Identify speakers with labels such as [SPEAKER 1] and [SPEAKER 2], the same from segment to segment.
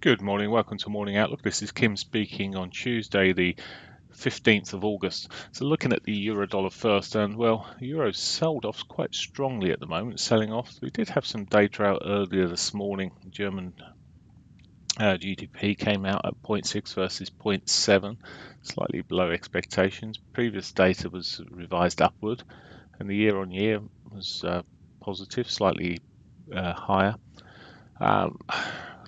[SPEAKER 1] Good morning, welcome to Morning Outlook. This is Kim speaking on Tuesday, the 15th of August. So looking at the euro dollar first, and well, the euro sold off quite strongly at the moment, selling off. We did have some data out earlier this morning. German GDP came out at 0.6 versus 0.7, slightly below expectations. Previous data was revised upward, and the year on year was positive, slightly higher.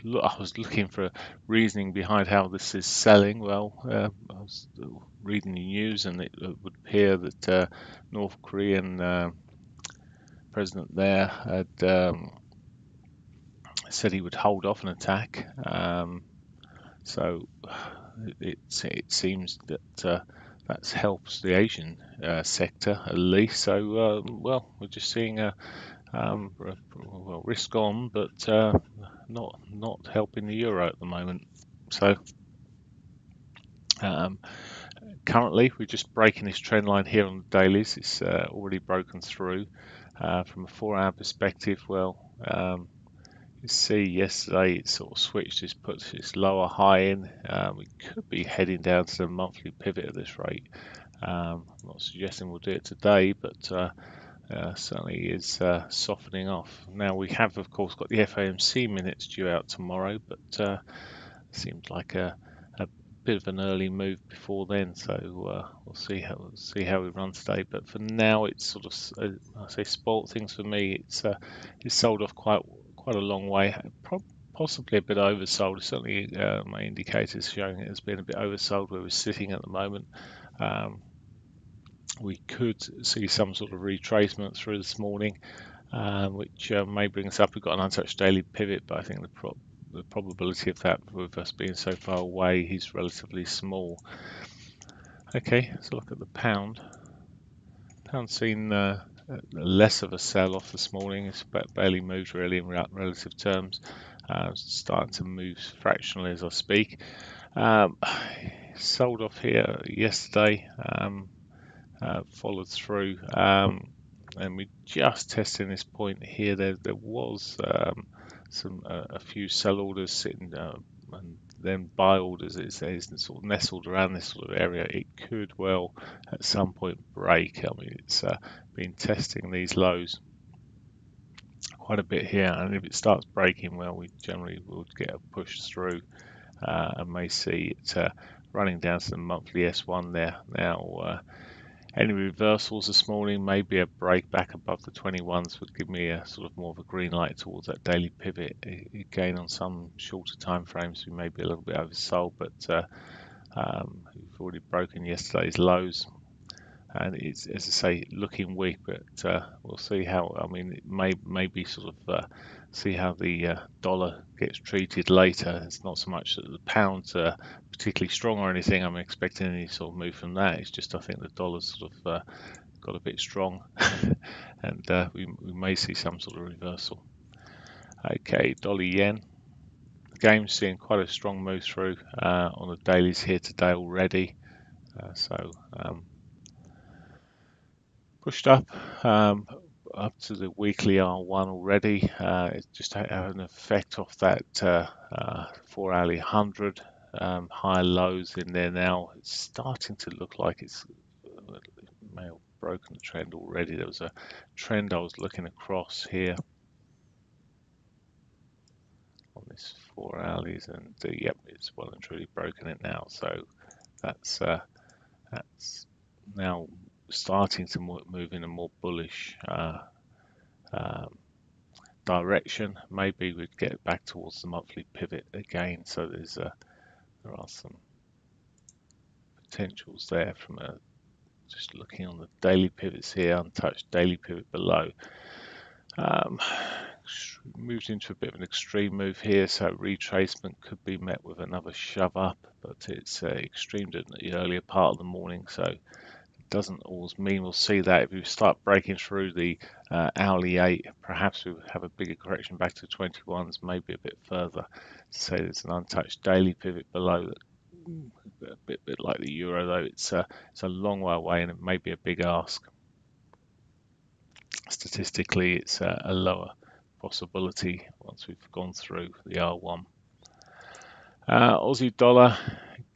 [SPEAKER 1] I was looking for reasoning behind how this is selling. Well, I was reading the news, and it would appear that North Korean president there had said he would hold off an attack. So it seems that that helps the Asian sector at least. So well, we're just seeing a well, risk on, but not helping the euro at the moment. So currently we're just breaking this trend line here on the dailies. It's already broken through. From a 4-hour perspective, well, you see yesterday it sort of switched, it's put its lower high in. We could be heading down to the monthly pivot at this rate. I'm not suggesting we'll do it today, but certainly is softening off. Now we have, of course, got the FOMC minutes due out tomorrow, but seems like a bit of an early move before then. So we'll see how we run today. But for now, it's sort of I say spoilt things for me. It's sold off quite a long way. Possibly a bit oversold. Certainly, my indicators showing it has been a bit oversold where we're sitting at the moment. We could see some sort of retracement through this morning, which may bring us up. We've got an untouched daily pivot, but I think the probability of that with us being so far away is relatively small. Okay, let's look at the pound. Pound's seen less of a sell-off this morning. It's barely moved really in relative terms. Starting to move fractionally as I speak. Sold off here yesterday. Followed through, and we're just testing this point here. There was a few sell orders sitting, and then buy orders. It's sort of nestled around this sort of area. It could well at some point break. I mean, it's been testing these lows quite a bit here, and if it starts breaking, well, we generally will get a push through and may see it running down to the monthly S1 there. Now, any reversals this morning, maybe a break back above the 21s would give me a sort of more of a green light towards that daily pivot. Again, on some shorter time frames, we may be a little bit oversold, but we've already broken yesterday's lows, and it's, as I say, looking weak. But we'll see how. I mean, it may be sort of see how the dollar gets treated later. It's not so much that the pound's particularly strong or anything. I'm expecting any sort of move from that. It's just I think the dollar's sort of got a bit strong, and we may see some sort of reversal. Okay, dollar yen. The game's seeing quite a strong move through on the dailies here today already. So pushed up to the weekly R1 already. It's just had an effect off that 4-hourly 100. Higher lows in there now. It's starting to look like it may have broken the trend already. There was a trend I was looking across here on this 4-hourlies, and yep, it's well and truly broken it now. So that's now starting to move in a more bullish direction. Maybe we'd get back towards the monthly pivot again. So there are some potentials there from just looking on the daily pivots here, untouched daily pivot below. Moves into a bit of an extreme move here, so retracement could be met with another shove up, but it's extremed at the earlier part of the morning, so it doesn't always mean we'll see that. If we start breaking through the hourly 8, perhaps we'll have a bigger correction back to 21s, maybe a bit further. So there's an untouched daily pivot below that. A bit like the euro, though it's a long way away, and it may be a big ask. Statistically, it's a lower possibility once we've gone through the R1. Aussie dollar,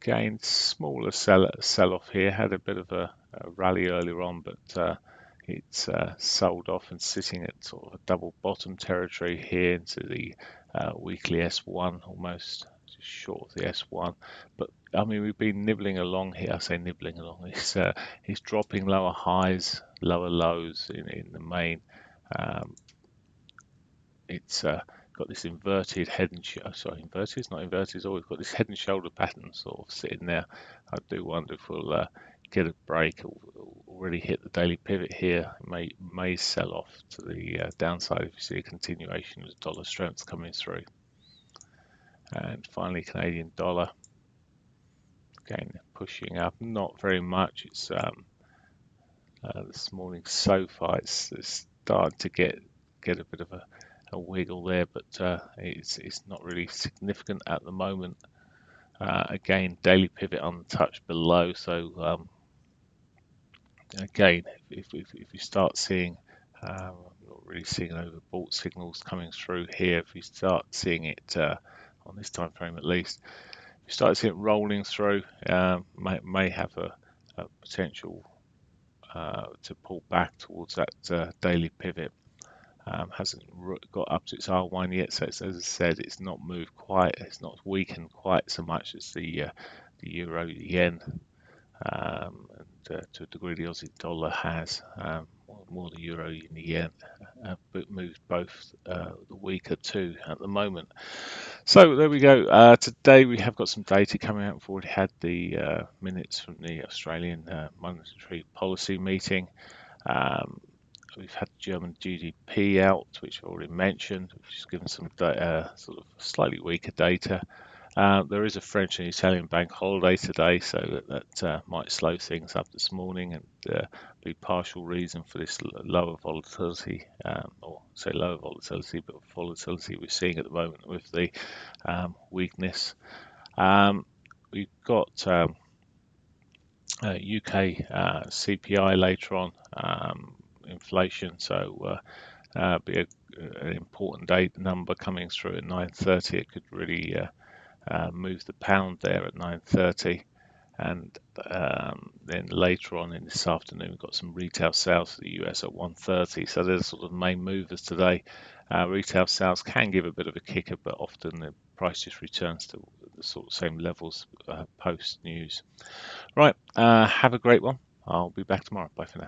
[SPEAKER 1] again, smaller sell-off here. Had a bit of a rally earlier on, but it's sold off and sitting at sort of a double bottom territory here into the weekly S1 almost, just short of the S1. But I mean, we've been nibbling along here. I say nibbling along. It's dropping lower highs, lower lows in the main. It's got this inverted head and sorry, inverted, it's not inverted, it's always got this head and shoulder pattern sort of sitting there. I do wonder if we'll get a break or already hit the daily pivot here. It may sell off to the downside if you see a continuation of dollar strength coming through. And finally, Canadian dollar, again pushing up, not very much. It's this morning so far it's started to get a bit of a wiggle there, but it's not really significant at the moment. Again, daily pivot untouched below, so again, if you start seeing, I'm not really seeing overbought signals coming through here. If you start seeing it on this time frame at least, if you start seeing it rolling through, may have a potential to pull back towards that daily pivot. Hasn't got up to its R1 yet, so it's, as I said, it's not moved quite, it's not weakened quite so much as the euro yen, and to a degree the Aussie dollar has, more the euro and the yen, but moved both the weaker too at the moment. So there we go. Today we have got some data coming out. We've already had the minutes from the Australian monetary policy meeting. We've had German GDP out, which I've already mentioned, which has given some sort of slightly weaker data. There is a French and Italian bank holiday today, so that might slow things up this morning and be partial reason for this lower volatility, or say lower volatility, but volatility we're seeing at the moment with the weakness. We've got UK CPI later on, inflation, so be an important date number coming through at 9:30. It could really move the pound there at 9:30, and then later on in this afternoon we've got some retail sales for the US at 1:30. So there's sort of main movers today. Retail sales can give a bit of a kicker, but often the price just returns to the sort of same levels post news. Right, have a great one. I'll be back tomorrow. Bye for now.